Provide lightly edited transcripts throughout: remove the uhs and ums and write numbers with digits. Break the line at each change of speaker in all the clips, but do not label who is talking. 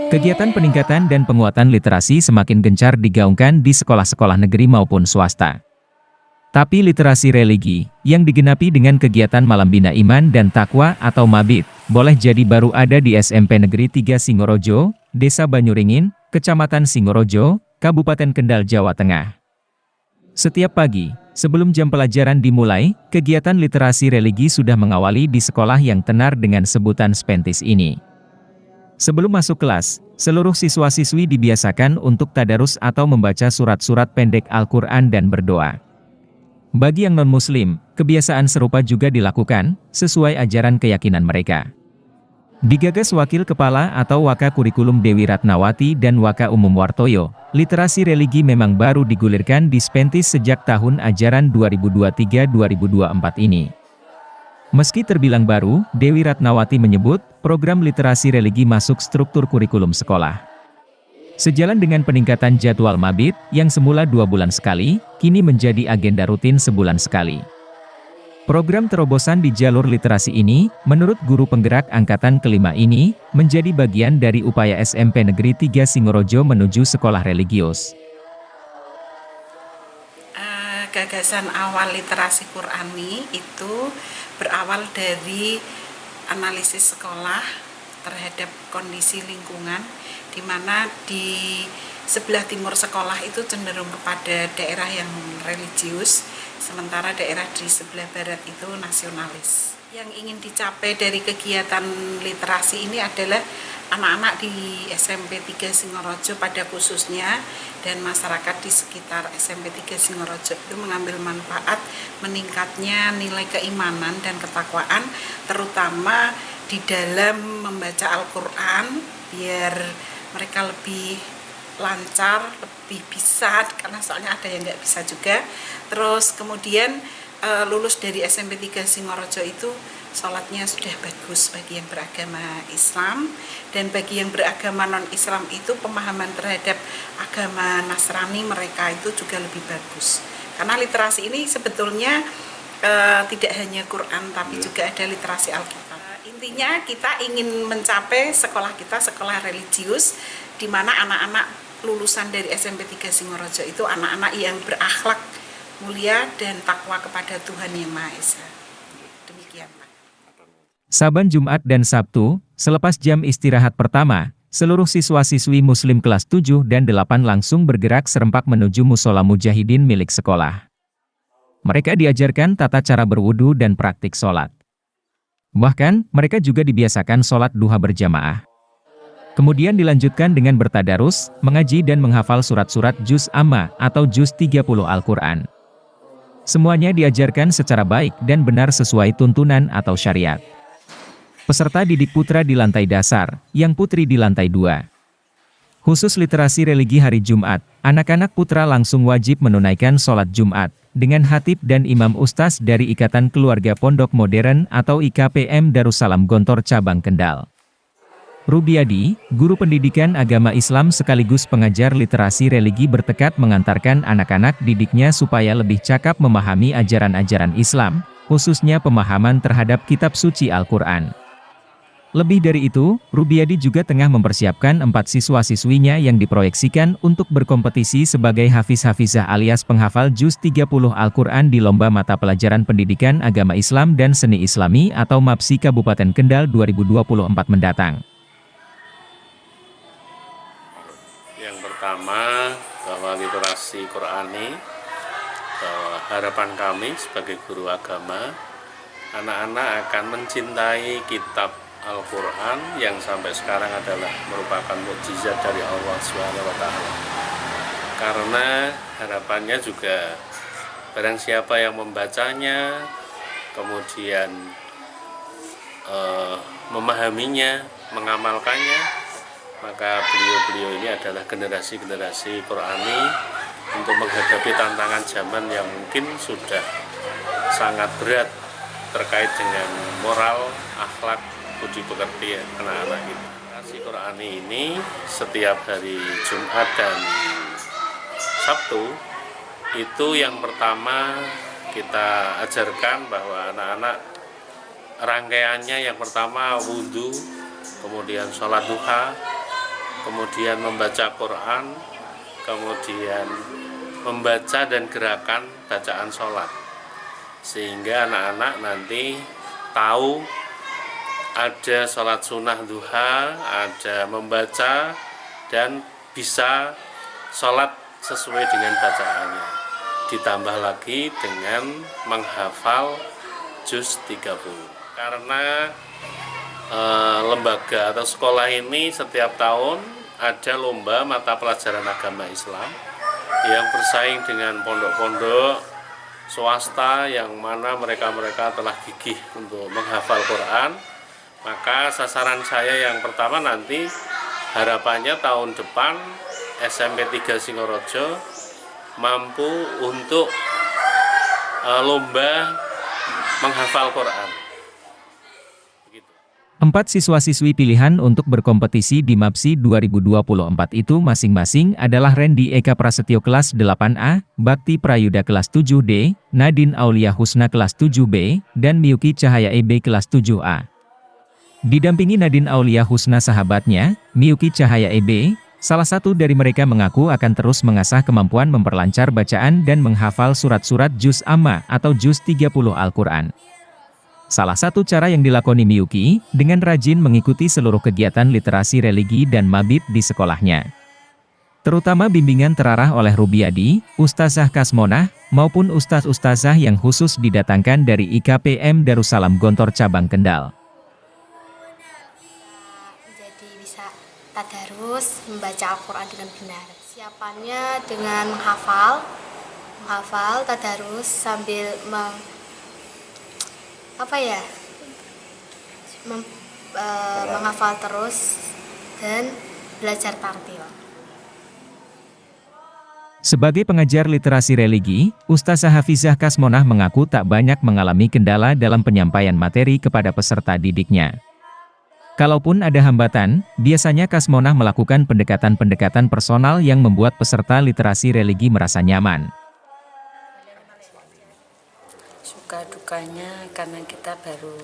Kegiatan peningkatan dan penguatan literasi semakin gencar digaungkan di sekolah-sekolah negeri maupun swasta. Tapi literasi religi, yang digenapi dengan kegiatan Malam Bina Iman dan Takwa atau Mabit, boleh jadi baru ada di SMP Negeri 3 Singorojo, Desa Banyuringin, Kecamatan Singorojo, Kabupaten Kendal, Jawa Tengah. Setiap pagi, sebelum jam pelajaran dimulai, kegiatan literasi religi sudah mengawali di sekolah yang tenar dengan sebutan Spentis ini. Sebelum masuk kelas, seluruh siswa-siswi dibiasakan untuk tadarus atau membaca surat-surat pendek Al-Quran dan berdoa. Bagi yang non-muslim, kebiasaan serupa juga dilakukan, sesuai ajaran keyakinan mereka. Digagas Wakil Kepala atau Waka Kurikulum Dewi Ratnawati dan Waka Umum Wartoyo, literasi religi memang baru digulirkan di Spentis sejak tahun ajaran 2023-2024 ini. Meski terbilang baru, Dewi Ratnawati menyebut, program literasi religi masuk struktur kurikulum sekolah. Sejalan dengan peningkatan jadwal mabit, yang semula 2 bulan sekali, kini menjadi agenda rutin sebulan sekali. Program terobosan di jalur literasi ini, menurut guru penggerak angkatan kelima ini, menjadi bagian dari upaya SMP Negeri 3 Singorojo menuju sekolah religius.
Gagasan awal literasi Qur'ani itu berawal dari analisis sekolah terhadap kondisi lingkungan, di mana di sebelah timur sekolah itu cenderung kepada daerah yang religius, sementara daerah di sebelah barat itu nasionalis. Yang ingin dicapai dari kegiatan literasi ini adalah anak-anak di SMP 3 Singorojo pada khususnya dan masyarakat di sekitar SMP 3 Singorojo itu mengambil manfaat meningkatnya nilai keimanan dan ketakwaan, terutama di dalam membaca Al-Quran, biar mereka lebih lancar, lebih bisa, karena soalnya ada yang nggak bisa juga. Terus kemudian lulus dari SMP 3 Singorojo itu sholatnya sudah bagus bagi yang beragama Islam, dan bagi yang beragama non-Islam itu pemahaman terhadap agama Nasrani mereka itu juga lebih bagus. Karena literasi ini sebetulnya tidak hanya Quran tapi juga ada literasi Alkitab. Intinya kita ingin mencapai sekolah kita sekolah religius, di mana anak-anak lulusan dari SMP 3 Singorojo itu anak-anak yang berakhlak mulia dan takwa kepada Tuhan Yang Maha Esa. Demikian, Pak.
Saban Jumat dan Sabtu, selepas jam istirahat pertama, seluruh siswa-siswi Muslim kelas 7 dan 8 langsung bergerak serempak menuju musola mujahidin milik sekolah. Mereka diajarkan tata cara berwudu dan praktik sholat. Bahkan, mereka juga dibiasakan sholat duha berjamaah. Kemudian dilanjutkan dengan bertadarus, mengaji dan menghafal surat-surat juz amma atau juz 30 Al-Quran. Semuanya diajarkan secara baik dan benar sesuai tuntunan atau syariat. Peserta didik putra di lantai dasar, yang putri di lantai 2. Khusus literasi religi hari Jumat, anak-anak putra langsung wajib menunaikan sholat Jumat, dengan khatib dan imam ustaz dari Ikatan Keluarga Pondok Modern atau IKPM Darussalam Gontor Cabang Kendal. Rubiadi, guru pendidikan agama Islam sekaligus pengajar literasi religi bertekad mengantarkan anak-anak didiknya supaya lebih cakap memahami ajaran-ajaran Islam, khususnya pemahaman terhadap kitab suci Al-Quran. Lebih dari itu, Rubiadi juga tengah mempersiapkan 4 siswa-siswinya yang diproyeksikan untuk berkompetisi sebagai hafiz-hafizah alias penghafal juz 30 Al-Quran di Lomba Mata Pelajaran Pendidikan Agama Islam dan Seni Islami atau MAPSI Kabupaten Kendal 2024 mendatang.
Yang pertama, bahwa literasi Qurani, harapan kami sebagai guru agama, anak-anak akan mencintai kitab Al-Quran yang sampai sekarang adalah merupakan mukjizat dari Allah SWT. Karena harapannya juga barang siapa yang membacanya, kemudian memahaminya, mengamalkannya, maka beliau-beliau ini adalah generasi-generasi Qurani untuk menghadapi tantangan zaman yang mungkin sudah sangat berat terkait dengan moral, akhlak, budi pekerti anak-anak ini. Literasi Qurani ini setiap hari Jumat dan Sabtu itu yang pertama kita ajarkan bahwa anak-anak rangkaiannya yang pertama wudhu, kemudian sholat duha, kemudian membaca Quran, kemudian membaca dan gerakan bacaan sholat, sehingga anak-anak nanti tahu ada sholat sunnah duha, ada membaca, dan bisa sholat sesuai dengan bacaannya. Ditambah lagi dengan menghafal juz 30. Karena lembaga atau sekolah ini setiap tahun ada lomba mata pelajaran agama Islam yang bersaing dengan pondok-pondok swasta yang mana mereka telah gigih untuk menghafal Quran. Maka sasaran saya yang pertama nanti harapannya tahun depan SMP 3 Singorojo mampu untuk lomba menghafal Quran.
4 siswa-siswi pilihan untuk berkompetisi di MAPSI 2024 itu masing-masing adalah Randy Eka Prasetyo kelas 8A, Bakti Prayuda kelas 7D, Nadine Aulia Husna kelas 7B, dan Miyuki Cahaya EB kelas 7A. Didampingi Nadine Aulia Husna sahabatnya, Miyuki Cahaya EB, salah satu dari mereka mengaku akan terus mengasah kemampuan memperlancar bacaan dan menghafal surat-surat juz amma atau juz 30 Al-Quran. Salah satu cara yang dilakoni Miyuki, dengan rajin mengikuti seluruh kegiatan literasi religi dan mabit di sekolahnya. Terutama bimbingan terarah oleh Rubiadi, Ustazah Kasmonah, maupun ustaz-ustazah yang khusus didatangkan dari IKPM Darussalam Gontor Cabang Kendal.
Jadi bisa tadarus, membaca Al-Quran dengan benar. Siapannya dengan menghafal tadarus sambil menghafal terus dan belajar tartil.
Sebagai pengajar literasi religi, Ustazah Hafizah Kasmonah mengaku tak banyak mengalami kendala dalam penyampaian materi kepada peserta didiknya. Kalaupun ada hambatan, biasanya Kasmonah melakukan pendekatan-pendekatan personal yang membuat peserta literasi religi merasa nyaman.
Suka dukanya karena kita baru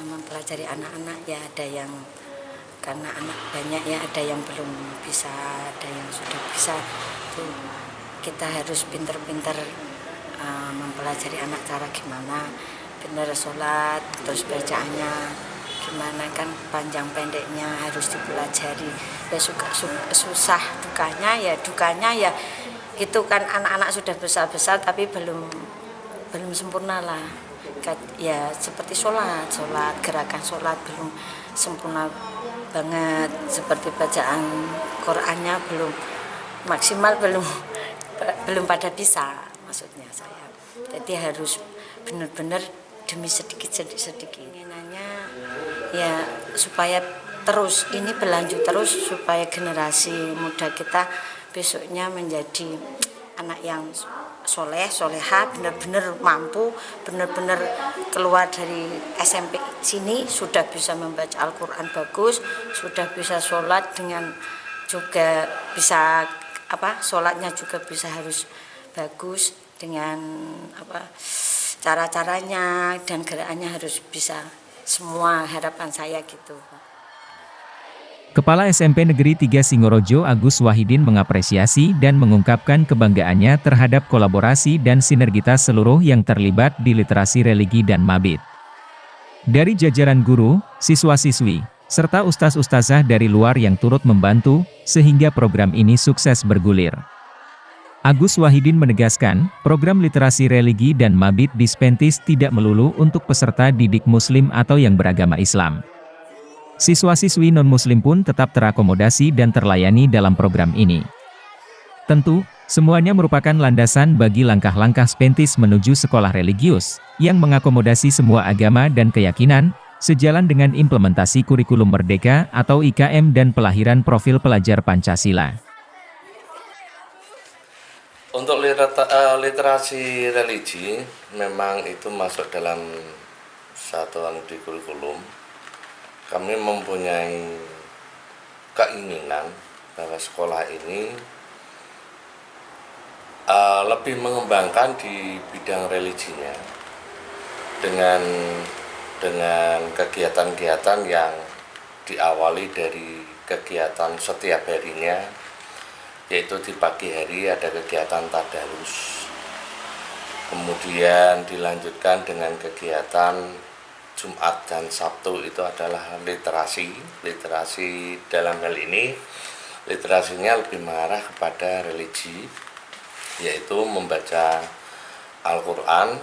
mempelajari anak-anak, ya ada yang karena anak banyak ya, ada yang belum bisa, ada yang sudah bisa. Tuh, kita harus pinter-pinter mempelajari anak cara gimana benar sholat, terus bacaannya gimana, kan panjang pendeknya harus dipelajari. Ya susah dukanya ya itu kan anak-anak sudah besar-besar tapi belum sempurna lah ya, seperti sholat gerakan sholat belum sempurna banget, seperti bacaan Qurannya belum maksimal, belum pada bisa, maksudnya saya. Jadi harus benar-benar demi sedikit inginannya ya supaya terus ini berlanjut terus, supaya generasi muda kita besoknya menjadi anak yang soleha, benar-benar mampu, benar-benar keluar dari SMP sini sudah bisa membaca Al-Quran bagus, sudah bisa sholat dengan juga bisa sholatnya juga bisa harus bagus dengan cara-caranya dan gerakannya harus bisa, semua harapan saya gitu.
Kepala SMP Negeri 3 Singorojo Agus Wahidin mengapresiasi dan mengungkapkan kebanggaannya terhadap kolaborasi dan sinergitas seluruh yang terlibat di literasi religi dan mabit. Dari jajaran guru, siswa-siswi, serta ustaz-ustazah dari luar yang turut membantu, sehingga program ini sukses bergulir. Agus Wahidin menegaskan, program literasi religi dan mabit di Spentis tidak melulu untuk peserta didik Muslim atau yang beragama Islam. Siswa-siswi non-Muslim pun tetap terakomodasi dan terlayani dalam program ini. Tentu, semuanya merupakan landasan bagi langkah-langkah Spentis menuju sekolah religius, yang mengakomodasi semua agama dan keyakinan, sejalan dengan implementasi kurikulum merdeka atau IKM dan pelahiran profil pelajar Pancasila.
Untuk literasi religi, memang itu masuk dalam satuan di kurikulum. Kami mempunyai keinginan bahwa sekolah ini lebih mengembangkan di bidang religinya dengan kegiatan-kegiatan yang diawali dari kegiatan setiap harinya, yaitu di pagi hari ada kegiatan tadarus, kemudian dilanjutkan dengan kegiatan Jumat dan Sabtu itu adalah literasi. Literasi dalam hal ini, literasinya lebih mengarah kepada religi, yaitu membaca Al-Quran,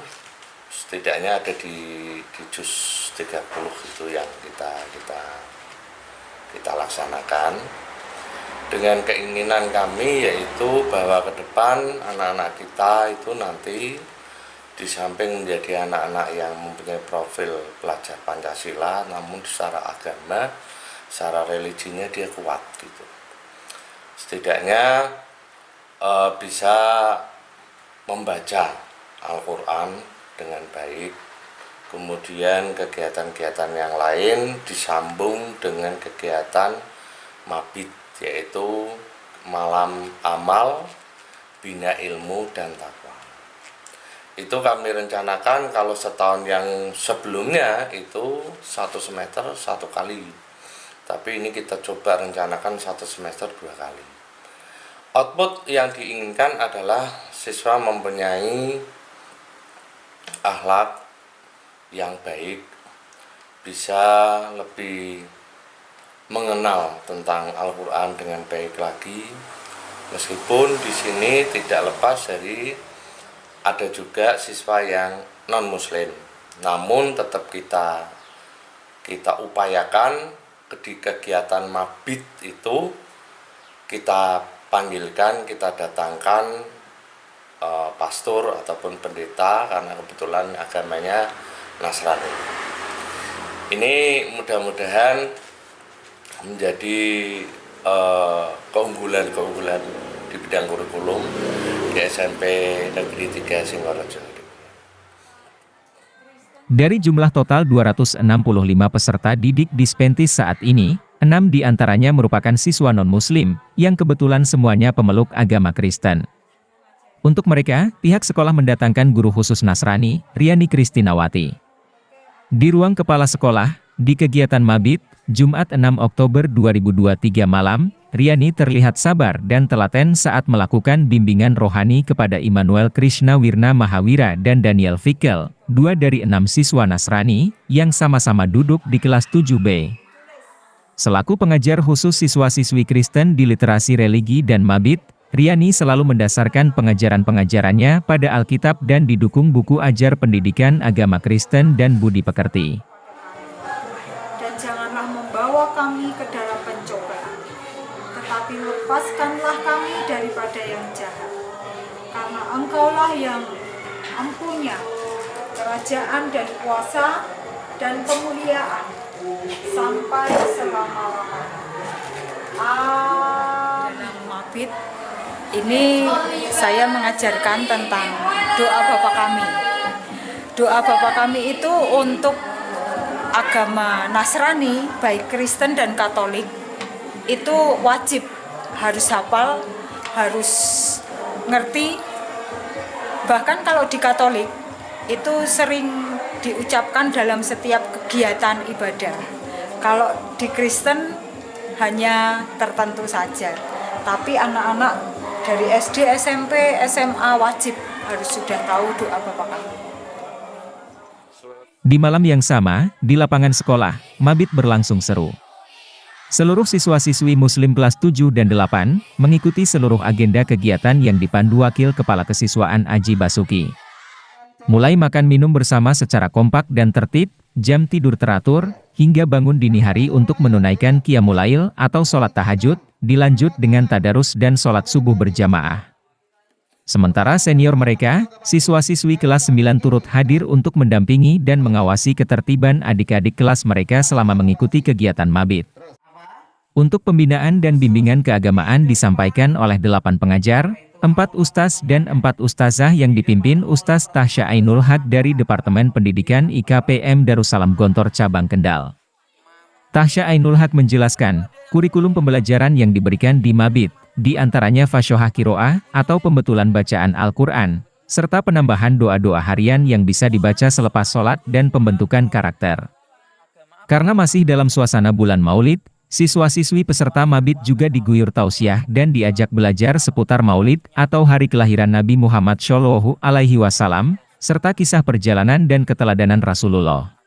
setidaknya ada di juz 30 itu yang kita laksanakan, dengan keinginan kami yaitu bahwa ke depan anak-anak kita itu nanti di samping menjadi anak-anak yang mempunyai profil pelajar Pancasila, namun secara agama, secara religinya dia kuat gitu. Setidaknya bisa membaca Al-Quran dengan baik, kemudian kegiatan-kegiatan yang lain disambung dengan kegiatan mabit, yaitu malam amal, bina ilmu dan takwa. Itu kami rencanakan kalau setahun yang sebelumnya itu 1 semester 1 kali, tapi ini kita coba rencanakan 1 semester 2 kali. Output yang diinginkan adalah siswa mempunyai akhlak yang baik, bisa lebih mengenal tentang Al-Quran dengan baik lagi, meskipun di sini tidak lepas dari ada juga siswa yang non-muslim, namun tetap kita upayakan di kegiatan mabit itu kita panggilkan, kita datangkan pastor ataupun pendeta karena kebetulan agamanya Nasrani. Ini mudah-mudahan menjadi keunggulan di bidang kurikulum di SMP Negeri 3 Singaraja.
Dari jumlah total 265 peserta didik Dispentis saat ini, 6 diantaranya merupakan siswa non-muslim, yang kebetulan semuanya pemeluk agama Kristen. Untuk mereka, pihak sekolah mendatangkan guru khusus Nasrani, Riani Kristinawati. Di ruang kepala sekolah, di kegiatan mabit, Jumat 6 Oktober 2023 malam, Riani terlihat sabar dan telaten saat melakukan bimbingan rohani kepada Immanuel Krishna Wirna Mahawira dan Daniel Fikel, 2 dari 6 siswa Nasrani, yang sama-sama duduk di kelas 7B. Selaku pengajar khusus siswa-siswi Kristen di literasi religi dan mabit, Riani selalu mendasarkan pengajaran-pengajarannya pada Alkitab dan didukung buku ajar pendidikan agama Kristen dan budi pekerti.
Dan janganlah membawa kami ke dalam pencobaan, tetapi lepaskanlah kami daripada yang jahat. Karena Engkaulah yang empunya kerajaan dan kuasa dan kemuliaan sampai selama-lamanya.
Dalam mabit ini saya mengajarkan tentang doa Bapa Kami. Doa Bapa Kami itu untuk agama Nasrani, baik Kristen dan Katolik, itu wajib, harus hafal, harus ngerti. Bahkan kalau di Katolik, itu sering diucapkan dalam setiap kegiatan ibadah. Kalau di Kristen hanya tertentu saja. Tapi anak-anak dari SD, SMP, SMA wajib harus sudah tahu doa Bapa Kami.
Di malam yang sama, di lapangan sekolah, mabit berlangsung seru. Seluruh siswa-siswi Muslim kelas 7 dan 8 mengikuti seluruh agenda kegiatan yang dipandu Wakil Kepala Kesiswaan Aji Basuki. Mulai makan minum bersama secara kompak dan tertib, jam tidur teratur, hingga bangun dini hari untuk menunaikan qiyamul lail atau sholat tahajud, dilanjut dengan tadarus dan sholat subuh berjamaah. Sementara senior mereka, siswa-siswi kelas 9 turut hadir untuk mendampingi dan mengawasi ketertiban adik-adik kelas mereka selama mengikuti kegiatan mabit. Untuk pembinaan dan bimbingan keagamaan disampaikan oleh 8 pengajar, 4 ustaz dan 4 ustazah yang dipimpin Ustaz Tahsya Ainul Haq dari Departemen Pendidikan IKPM Darussalam Gontor Cabang Kendal. Tahsya Ainul Haq menjelaskan, kurikulum pembelajaran yang diberikan di mabit, di antaranya fasyohah kiroah atau pembetulan bacaan Al-Quran, serta penambahan doa-doa harian yang bisa dibaca selepas sholat dan pembentukan karakter. Karena masih dalam suasana bulan Maulid, siswa-siswi peserta mabit juga diguyur tausiah dan diajak belajar seputar Maulid atau hari kelahiran Nabi Muhammad Shallallahu Alaihi Wasallam, serta kisah perjalanan dan keteladanan Rasulullah.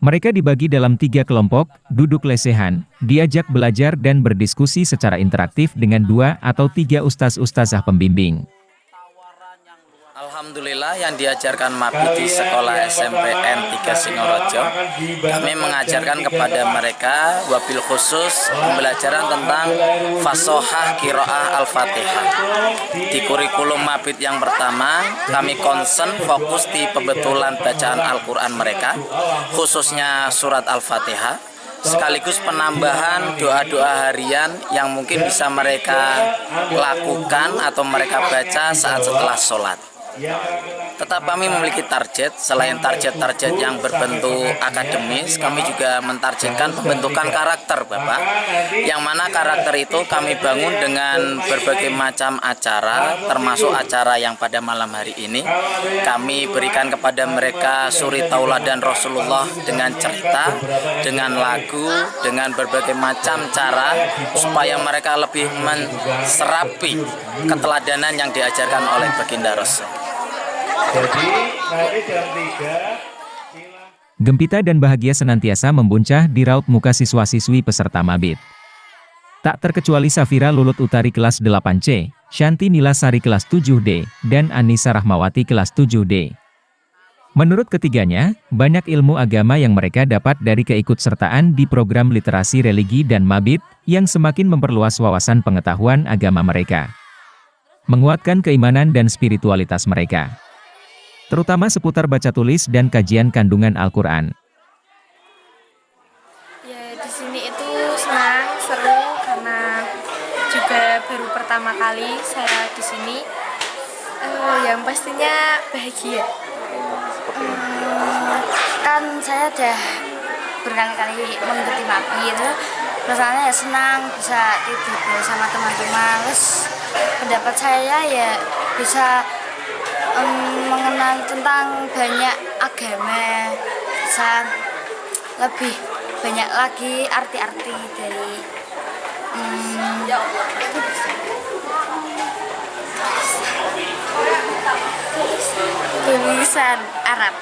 Mereka dibagi dalam 3 kelompok, duduk lesehan, diajak belajar dan berdiskusi secara interaktif dengan 2 atau 3 ustaz-ustazah pembimbing.
Alhamdulillah yang diajarkan mabit di sekolah SMPN 3 Singorojo, kami mengajarkan kepada mereka wabil khusus pembelajaran tentang fasohah kiroah Al-Fatihah. Di kurikulum mabit yang pertama, kami concern fokus di pembetulan bacaan Al-Quran mereka, khususnya surat Al-Fatihah, sekaligus penambahan doa-doa harian yang mungkin bisa mereka lakukan atau mereka baca saat setelah sholat. Tetap kami memiliki target, selain target-target yang berbentuk akademis, kami juga mentargetkan pembentukan karakter, Bapak. Yang mana karakter itu kami bangun dengan berbagai macam acara, termasuk acara yang pada malam hari ini. Kami berikan kepada mereka suri tauladan Rasulullah dengan cerita, dengan lagu, dengan berbagai macam cara, supaya mereka lebih menserapi keteladanan yang diajarkan oleh baginda Rasul.
Gembira dan bahagia senantiasa membuncah di raut muka siswa-siswi peserta mabit. Tak terkecuali Safira Lulut Utari kelas 8C, Shanti Nilasari kelas 7D, dan Anissa Rahmawati kelas 7D. Menurut ketiganya, banyak ilmu agama yang mereka dapat dari keikutsertaan di program literasi religi dan mabit, yang semakin memperluas wawasan pengetahuan agama mereka, menguatkan keimanan dan spiritualitas mereka, terutama seputar baca tulis dan kajian kandungan Al-Quran.
Ya, di sini itu senang, seru, karena juga baru pertama kali saya di sini. Yang pastinya bahagia. Kan saya udah berkali-kali mengikuti mabit, rasanya ya senang bisa tidur bersama teman-teman. Terus pendapat saya ya bisa mengenal tentang banyak agama, bisa lebih banyak lagi arti-arti dari tulisan Arab.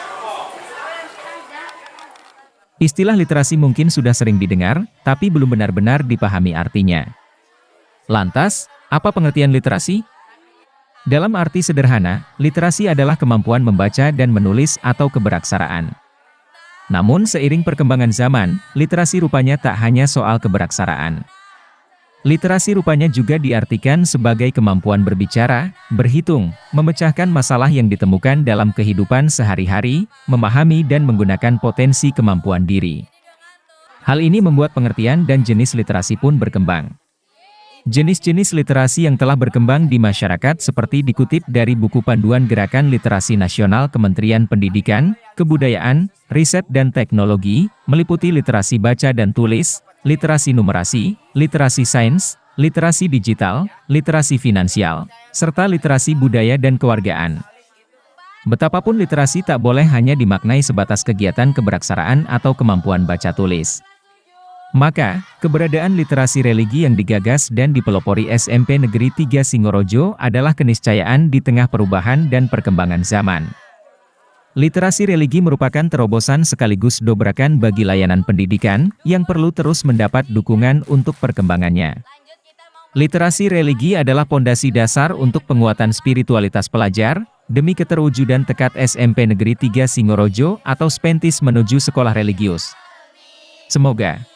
Istilah literasi mungkin sudah sering didengar, tapi belum benar-benar dipahami artinya. Lantas, apa pengertian literasi? Dalam arti sederhana, literasi adalah kemampuan membaca dan menulis atau keberaksaraan. Namun seiring perkembangan zaman, literasi rupanya tak hanya soal keberaksaraan. Literasi rupanya juga diartikan sebagai kemampuan berbicara, berhitung, memecahkan masalah yang ditemukan dalam kehidupan sehari-hari, memahami dan menggunakan potensi kemampuan diri. Hal ini membuat pengertian dan jenis literasi pun berkembang. Jenis-jenis literasi yang telah berkembang di masyarakat seperti dikutip dari buku Panduan Gerakan Literasi Nasional Kementerian Pendidikan, Kebudayaan, Riset dan Teknologi, meliputi literasi baca dan tulis, literasi numerasi, literasi sains, literasi digital, literasi finansial, serta literasi budaya dan kewargaan. Betapapun literasi tak boleh hanya dimaknai sebatas kegiatan keberaksaraan atau kemampuan baca tulis. Maka, keberadaan literasi religi yang digagas dan dipelopori SMP Negeri 3 Singorojo adalah keniscayaan di tengah perubahan dan perkembangan zaman. Literasi religi merupakan terobosan sekaligus dobrakan bagi layanan pendidikan, yang perlu terus mendapat dukungan untuk perkembangannya. Literasi religi adalah pondasi dasar untuk penguatan spiritualitas pelajar, demi keterwujudan tekad SMP Negeri 3 Singorojo atau SPENTIS menuju sekolah religius. Semoga